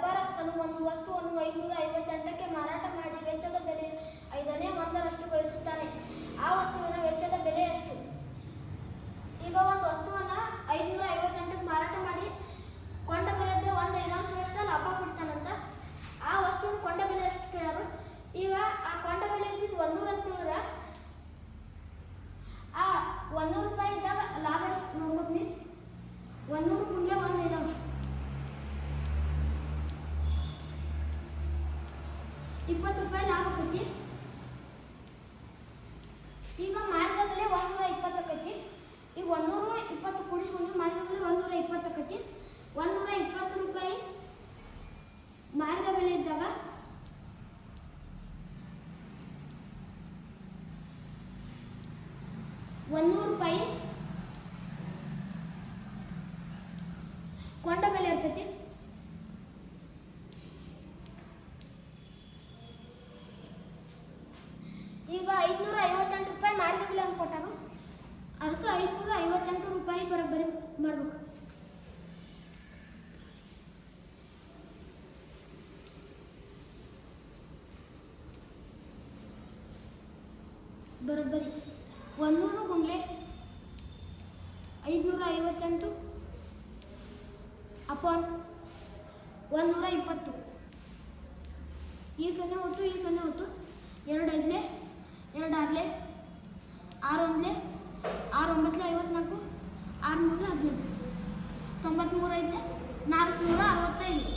ವ್ಯಾಪಾರಸ್ಥನು ಒಂದು ವಸ್ತುವನ್ನು 558ಕ್ಕೆ ಮಾರಾಟ ಮಾಡಿ ವೆಚ್ಚದ ಬೆಲೆ 1/5ರಷ್ಟು ಗಳಿಸುತ್ತಾನೆ. ಆ ವಸ್ತುವಿನ ವೆಚ್ಚದ ಬೆಲೆ ಎಷ್ಟು? ಈಗ ಒಂದು ವಸ್ತುವನ್ನು 558ಕ್ಕೆ ಮಾರಾಟ ಮಾಡಿ ಕೊಂಡ ಬೆಲೆದ 1/5ರಷ್ಟು ಲಾಭ ಪಡಿತಾನಂತ. ಆ ವಸ್ತುವಿನ ಕೊಂಡ ಬೆಲೆ ಎಷ್ಟು ಕೇಳೋರು. ಈಗ ಆ ಕೊಂಡ ಬೆಲೆ ಇದ್ದಿದ್ದು 100 ಅಂತ ಹೇಳಿದ್ರೆ ಆ 100 ರೂಪಾಯಿ ಇದ್ದಾಗ ಲಾಭ ಎಷ್ಟು ನೋಡ್ಕೊತೀನಿ. 100 ಗುಂಡ್ಲೆ 1/5 20 ರೂಪಾಯಿ ಲಾಭ ಆಕೈತಿ. ಈಗ ಮಾರಿದ ಬೆಲೆ 120 ಆಕೈತಿ. ಈಗ 120 ಕೂಡಿಸ್ಕೊಂಡು ಮಾರಿದ ಬೆಲೆ 120 ಆಕೈತಿ. 120 ರೂಪಾಯಿ ಮಾರಿದ ಬೆಲೆ ಇದ್ದಾಗ ₹100 ಕೊಂಡ ಬೆಲೆ ಇರ್ತೈತಿ. ಈಗ 558 ರೂಪಾಯಿ ಮಾರಿದ ಬೆಲೆ ಅಂತ ಕೊಟ್ಟಾರು. ಅದಕ್ಕೆ 558 ರೂಪಾಯಿ ಬರೋಬ್ಬರಿ ಮಾಡ್ಬೇಕು. ಬರೋಬ್ಬರಿ 100 ಗುಂಡ್ಲೆ 558 ಅಪಾನ್ 120. ಈ 0 ಹೊತ್ತು ಈ 0 ಹೊತ್ತು 2 5 2 6 6 1 6 9 54 6 3 18 93 5 465